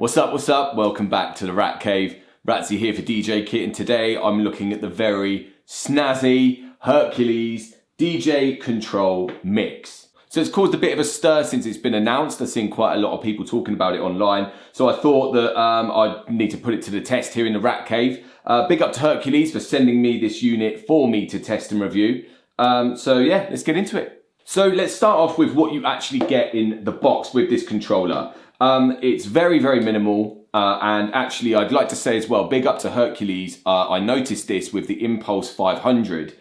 What's up? Welcome back to the Rat Cave. Ratzi here for DJKit, and today I'm looking at the very snazzy Hercules DJControl mix. So it's caused a bit of a stir since it's been announced. I've seen quite a lot of people talking about it online. So I thought that I need to put it to the test here in the Rat Cave. Big up to Hercules for sending me this unit for me to test and review. So yeah, let's get into it. So let's start off with what you actually get in the box with this controller. It's very, very minimal. And actually, I'd like to say as well, big up to Hercules. I noticed this with the Impulse 500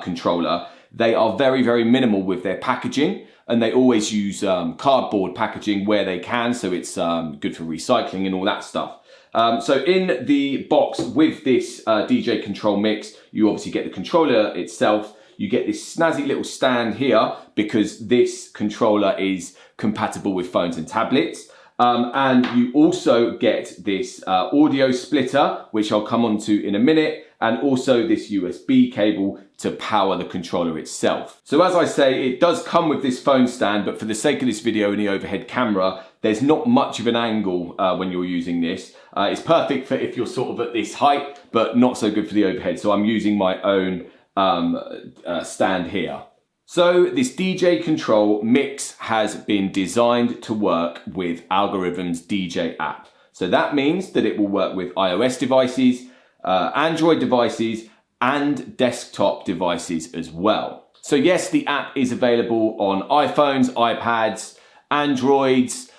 controller. They are very, very minimal with their packaging, and they always use cardboard packaging where they can, so it's good for recycling and all that stuff. So in the box with this DJControl mix, you obviously get the controller itself. You get this snazzy little stand here because this controller is compatible with phones and tablets. And you also get this audio splitter, which I'll come on to in a minute, and also this USB cable to power the controller itself. So as I say, it does come with this phone stand, but for the sake of this video and the overhead camera, there's not much of an angle when you're using this. It's perfect for if you're sort of at this height, but not so good for the overhead. So I'm using my own stand here. So this DJControl mix has been designed to work with Algoriddim's DJ app. So that means that it will work with iOS devices, Android devices, and desktop devices as well. So yes, the app is available on iPhones, iPads, Androids,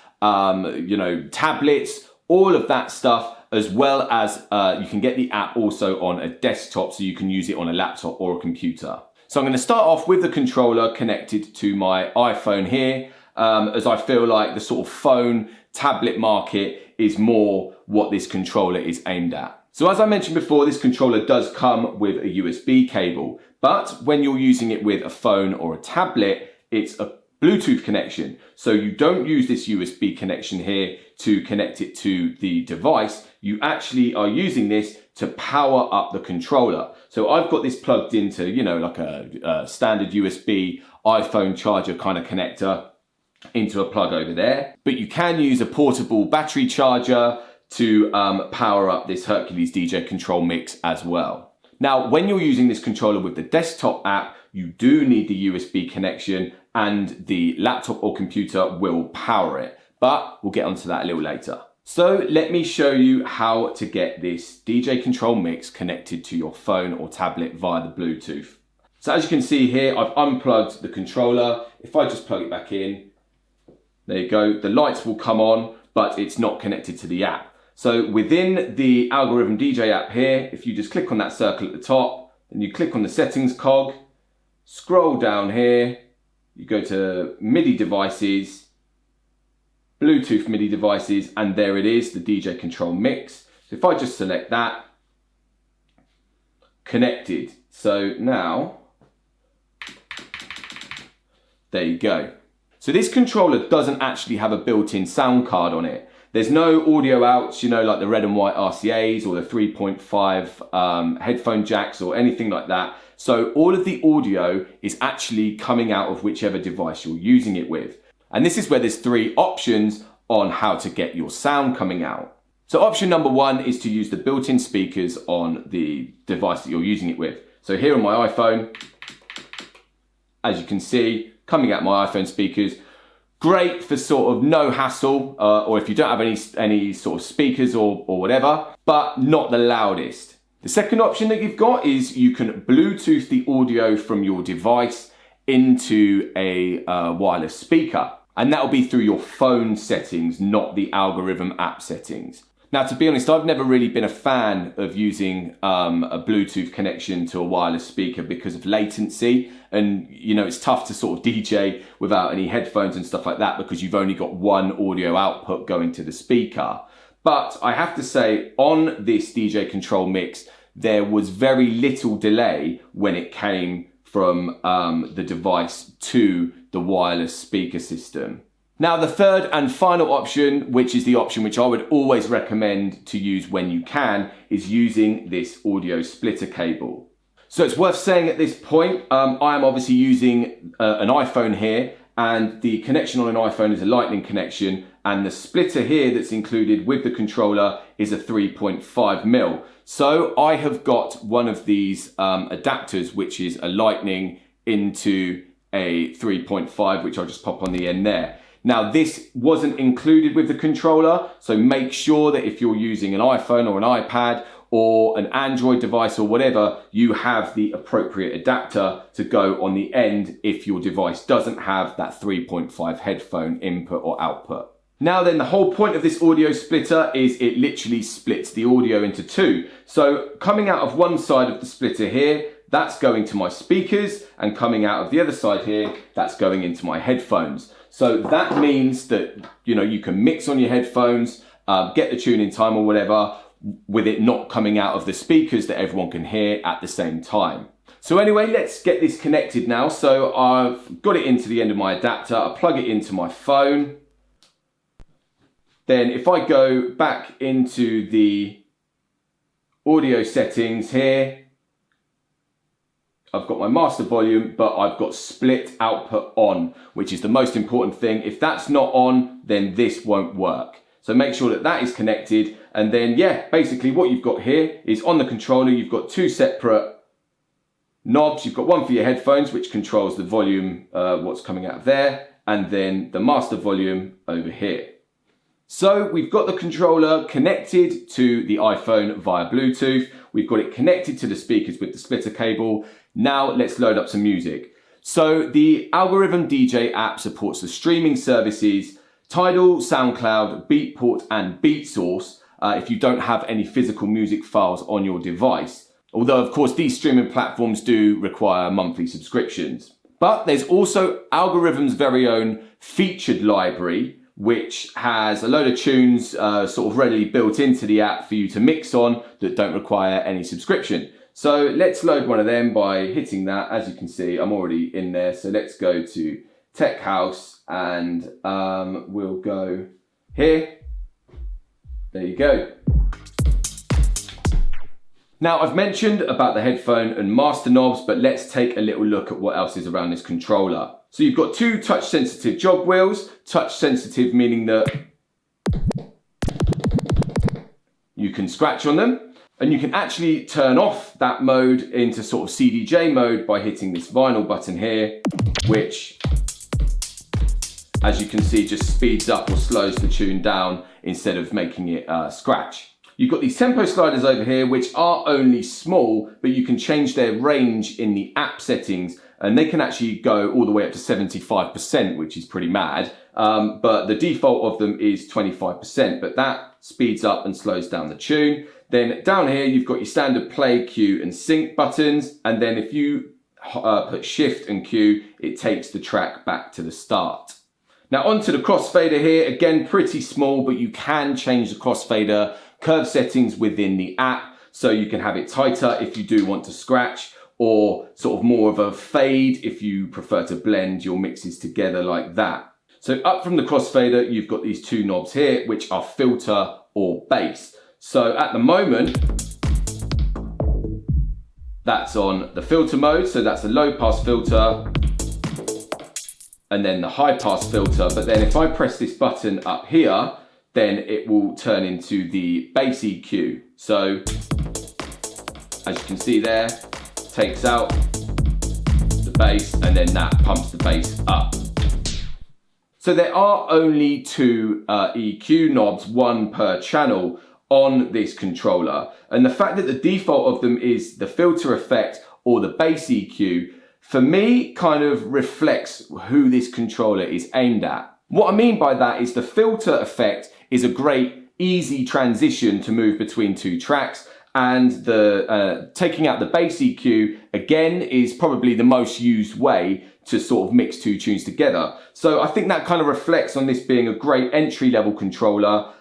tablets, all of that stuff, as well as you can get the app also on a desktop, so you can use it on a laptop or a computer. So I'm going to start off with the controller connected to my iPhone here, as I feel like the sort of phone tablet market is more what this controller is aimed at. So as I mentioned before, this controller does come with a USB cable, but when you're using it with a phone or a tablet, it's a Bluetooth connection. So you don't use this USB connection here to connect it to the device. You actually are using this to power up the controller. So I've got this plugged into, like a standard USB iPhone charger kind of connector into a plug over there. But you can use a portable battery charger to power up this Hercules DJControl mix as well. Now, when you're using this controller with the desktop app, you do need the USB connection, and the laptop or computer will power it. But we'll get onto that a little later. So let me show you how to get this DJControl mix connected to your phone or tablet via the Bluetooth. So as you can see here, I've unplugged the controller. If I just plug it back in, there you go. The lights will come on, but it's not connected to the app. So within the Algoriddim DJ app here, if you just click on that circle at the top, and you click on the settings cog, scroll down here, you go to MIDI devices, Bluetooth MIDI devices, and there it is, the DJControl mix. So if I just select that, connected. So now, there you go. So this controller doesn't actually have a built-in sound card on it. There's no audio outs, like the red and white RCAs or the 3.5 headphone jacks or anything like that. So all of the audio is actually coming out of whichever device you're using it with. And this is where there's three options on how to get your sound coming out. So option number one is to use the built-in speakers on the device that you're using it with. So here on my iPhone, as you can see, coming out my iPhone speakers, great for sort of no hassle, or if you don't have any sort of speakers or whatever, but not the loudest. The second option that you've got is you can Bluetooth the audio from your device into a wireless speaker. And that will be through your phone settings, not the Algoriddim app settings. Now, to be honest, I've never really been a fan of using a Bluetooth connection to a wireless speaker because of latency. And, it's tough to sort of DJ without any headphones and stuff like that because you've only got one audio output going to the speaker. But I have to say, on this DJControl mix, there was very little delay when it came from the device to the wireless speaker system. Now, the third and final option, which is the option which I would always recommend to use when you can, is using this audio splitter cable. So it's worth saying at this point, I am obviously using an iPhone here, and the connection on an iPhone is a lightning connection, and the splitter here that's included with the controller is a 3.5mm. So I have got one of these adapters, which is a lightning into a 3.5, which I'll just pop on the end there. Now this wasn't included with the controller, so make sure that if you're using an iPhone or an iPad or an Android device or whatever, you have the appropriate adapter to go on the end if your device doesn't have that 3.5 headphone input or output. Now then, the whole point of this audio splitter is it literally splits the audio into two. So coming out of one side of the splitter here, that's going to my speakers, and coming out of the other side here, that's going into my headphones. So that means that, you can mix on your headphones, get the tune in time or whatever, with it not coming out of the speakers that everyone can hear at the same time. So anyway, let's get this connected now. So I've got it into the end of my adapter, I plug it into my phone. Then if I go back into the audio settings here, I've got my master volume, but I've got split output on, which is the most important thing. If that's not on, then this won't work. So make sure that that is connected. And then, yeah, basically what you've got here is on the controller, you've got two separate knobs. You've got one for your headphones, which controls the volume, what's coming out of there, and then the master volume over here. So we've got the controller connected to the iPhone via Bluetooth. We've got it connected to the speakers with the splitter cable. Now let's load up some music. So the Algoriddim DJay app supports the streaming services Tidal, SoundCloud, Beatport and BeatSource if you don't have any physical music files on your device. Although of course these streaming platforms do require monthly subscriptions. But there's also Algoriddim's very own featured library, which has a load of tunes sort of readily built into the app for you to mix on that don't require any subscription. So let's load one of them by hitting that. As you can see, I'm already in there. So let's go to Tech House and we'll go here. There you go. Now I've mentioned about the headphone and master knobs, but let's take a little look at what else is around this controller. So you've got two touch sensitive jog wheels. Touch sensitive meaning that you can scratch on them, and you can actually turn off that mode into sort of CDJ mode by hitting this vinyl button here, which, as you can see, just speeds up or slows the tune down instead of making it scratch. You've got these tempo sliders over here, which are only small, but you can change their range in the app settings, and they can actually go all the way up to 75%, which is pretty mad. But the default of them is 25%, but that speeds up and slows down the tune. Then down here, you've got your standard play, cue, and sync buttons. And then if you put shift and cue, it takes the track back to the start. Now onto the crossfader here, again, pretty small, but you can change the crossfader curve settings within the app. So you can have it tighter if you do want to scratch, or sort of more of a fade if you prefer to blend your mixes together like that. So up from the crossfader, you've got these two knobs here, which are filter or bass. So at the moment, that's on the filter mode. So that's a low pass filter and then the high pass filter. But then if I press this button up here, then it will turn into the bass EQ. So as you can see there, takes out the bass and then that pumps the bass up. So there are only two EQ knobs, one per channel on this controller. And the fact that the default of them is the filter effect or the bass EQ, for me, kind of reflects who this controller is aimed at. What I mean by that is the filter effect is a great easy transition to move between two tracks, and the taking out the bass EQ again is probably the most used way to sort of mix two tunes together. So I think that kind of reflects on this being a great entry-level controller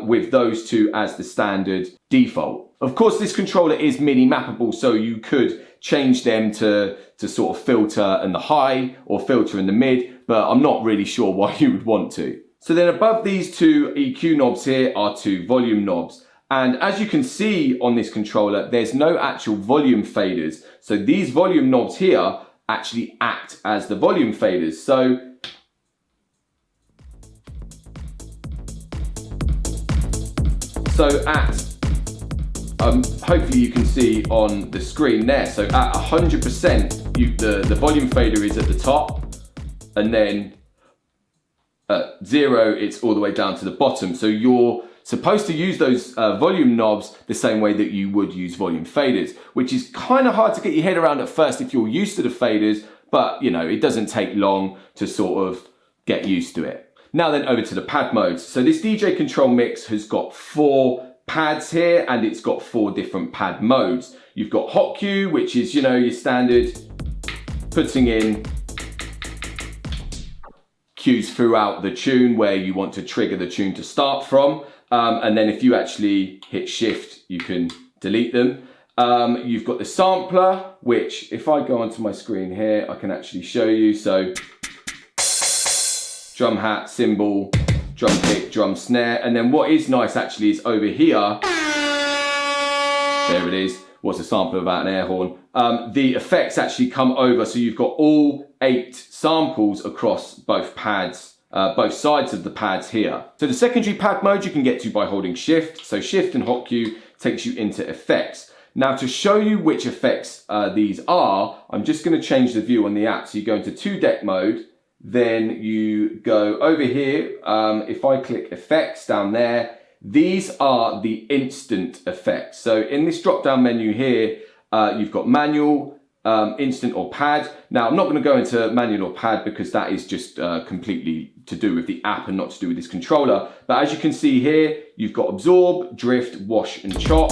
with those two as the standard default. Of course, this controller is MIDI mappable, so you could change them to sort of filter in the high or filter in the mid, but I'm not really sure why you would want to. So then above these two EQ knobs here are two volume knobs. And as you can see on this controller, there's no actual volume faders. So these volume knobs here actually act as the volume faders. So So hopefully you can see on the screen there, so at 100%, the volume fader is at the top, and then at 0, it's all the way down to the bottom. So you're supposed to use those volume knobs the same way that you would use volume faders, which is kind of hard to get your head around at first if you're used to the faders, but you know, it doesn't take long to sort of get used to it. Now then, over to the pad modes. So this DJControl mix has got 4 pads here, and it's got 4 different pad modes. You've got hot cue, which is, you know, your standard putting in cues throughout the tune where you want to trigger the tune to start from. And then if you actually hit shift, you can delete them. You've got the sampler, which if I go onto my screen here, I can actually show you. So drum hat, cymbal, drum kick, drum snare. And then what is nice actually is over here, there it is, what's a sample about an air horn. The effects actually come over, so you've got all 8 samples across both pads, both sides of the pads here. So the secondary pad mode you can get to by holding shift. So shift and hot cue takes you into effects. Now to show you which effects these are, I'm just going to change the view on the app. So you go into 2-deck mode, then you go over here. If I click effects down there, these are the instant effects. So in this drop down menu here, you've got manual, instant or pad. Now I'm not going to go into manual or pad because that is just completely to do with the app and not to do with this controller. But as you can see here, you've got absorb, drift, wash and chop.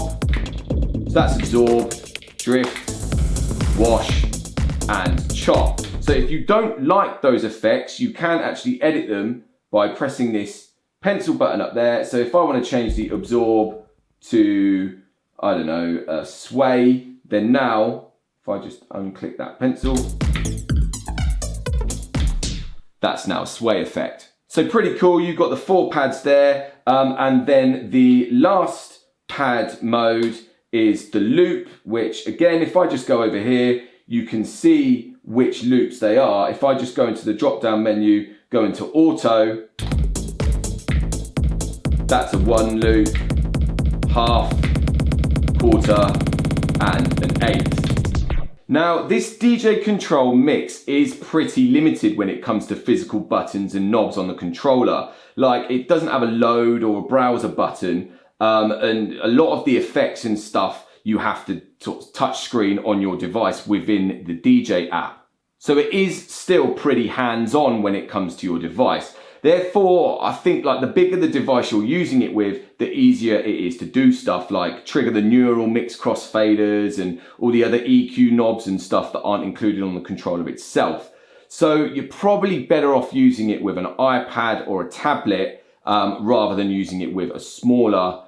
So that's absorb, drift, wash and chop. So if you don't like those effects, you can actually edit them by pressing this pencil button up there. So if I want to change the absorb to, I don't know, sway, then now, if I just unclick that pencil, that's now a sway effect. So pretty cool, you've got the 4 pads there. And then the last pad mode is the loop, which again, if I just go over here, you can see which loops they are. If I just go into the drop down menu, go into auto, that's a 1 loop, half, quarter, and an 8. Now this DJControl mix is pretty limited when it comes to physical buttons and knobs on the controller. Like, it doesn't have a load or a browser button, and a lot of the effects and stuff you have to sort of touch screen on your device within the DJ app. So it is still pretty hands-on when it comes to your device. Therefore, I think like the bigger the device you're using it with, the easier it is to do stuff like trigger the neural mix crossfaders and all the other EQ knobs and stuff that aren't included on the controller itself. So you're probably better off using it with an iPad or a tablet rather than using it with a smaller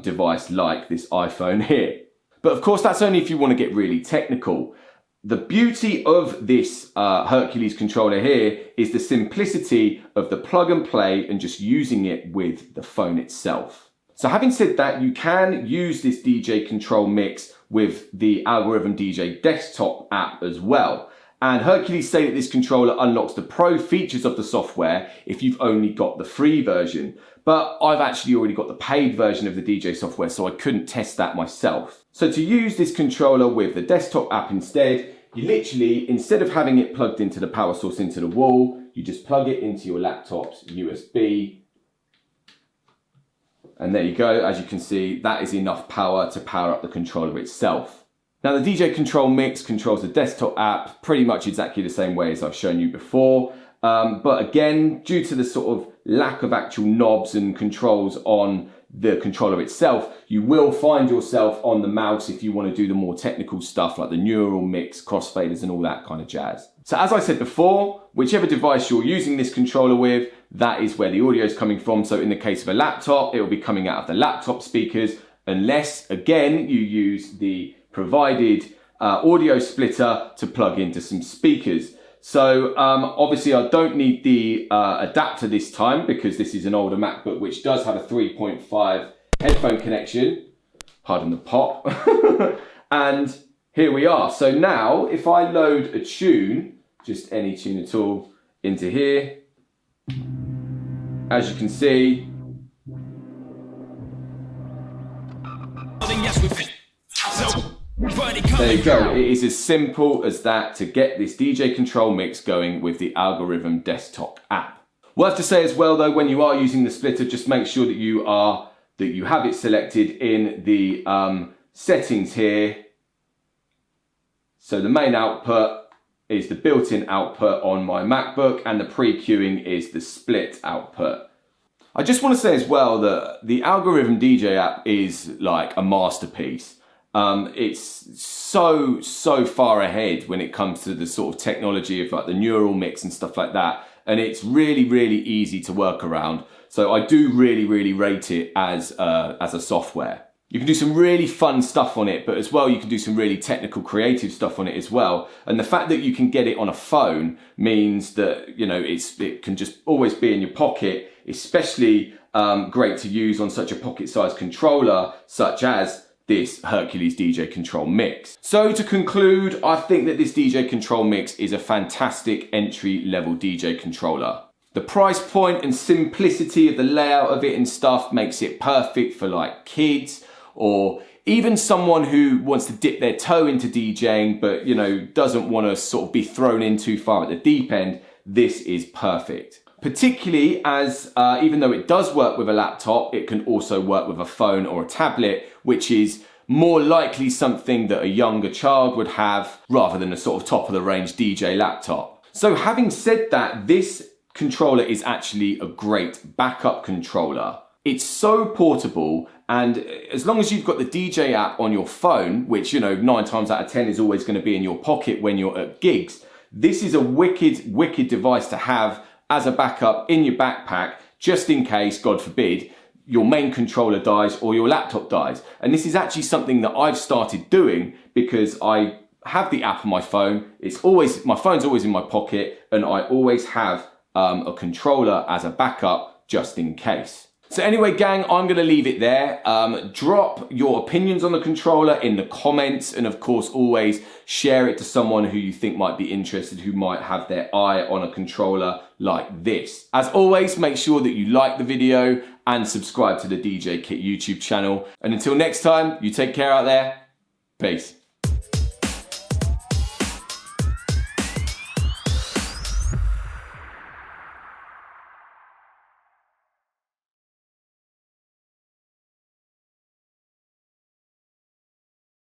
device like this iPhone here. But of course, that's only if you want to get really technical. The beauty of this Hercules controller here is the simplicity of the plug and play and just using it with the phone itself. So having said that, you can use this DJControl mix with the Algoriddim DJay desktop app as well. And Hercules say that this controller unlocks the pro features of the software if you've only got the free version. But I've actually already got the paid version of the DJ software, so I couldn't test that myself. So to use this controller with the desktop app instead, you literally, instead of having it plugged into the power source into the wall, you just plug it into your laptop's USB. And there you go. As you can see, that is enough power to power up the controller itself. Now the DJControl mix controls the desktop app pretty much exactly the same way as I've shown you before. But again, due to the sort of lack of actual knobs and controls on the controller itself, you will find yourself on the mouse if you want to do the more technical stuff like the neural mix, crossfaders and all that kind of jazz. So as I said before, whichever device you're using this controller with, that is where the audio is coming from. So in the case of a laptop, it will be coming out of the laptop speakers, unless again you use the provided audio splitter to plug into some speakers. So obviously I don't need the adapter this time because this is an older MacBook which does have a 3.5 headphone connection, pardon the pop, and here we are. So now if I load a tune, just any tune at all, into here, as you can see, There you go. It is as simple as that to get this DJ Control mix going with the Algoriddim desktop app. Worth to say as well though, when you are using the splitter, just make sure that you have it selected in the settings here. So the main output is the built-in output on my MacBook, and the pre-queuing is the split output. I just want to say as well that the Algoriddim DJ app is like a masterpiece. It's so far ahead when it comes to the sort of technology of like the neural mix and stuff like that, and it's really easy to work around. So I do really rate it as a software. You can do some really fun stuff on it, but as well you can do some really technical, creative stuff on it as well. And the fact that you can get it on a phone means that, you know, it can just always be in your pocket, especially great to use on such a pocket-sized controller such as this Hercules DJControl mix. So to conclude, I think that this DJControl mix is a fantastic entry-level DJ controller. The price point and simplicity of the layout of it and stuff makes it perfect for like kids, or even someone who wants to dip their toe into DJing but, you know, doesn't want to sort of be thrown in too far at the deep end. This is perfect. Particularly as even though it does work with a laptop, it can also work with a phone or a tablet, which is more likely something that a younger child would have rather than a sort of top of the range DJ laptop. So having said that, this controller is actually a great backup controller. It's so portable, and as long as you've got the DJ app on your phone, which, you know, 9 times out of 10 is always going to be in your pocket when you're at gigs, this is a wicked device to have as a backup in your backpack, just in case, God forbid, your main controller dies or your laptop dies. And this is actually something that I've started doing because I have the app on my phone. My phone's always in my pocket, and I always have a controller as a backup just in case. So anyway, gang, I'm going to leave it there. Drop your opinions on the controller in the comments, and of course, always share it to someone who you think might be interested, who might have their eye on a controller like this. As always, make sure that you like the video and subscribe to the DJKit YouTube channel. And until next time, you take care out there. Peace.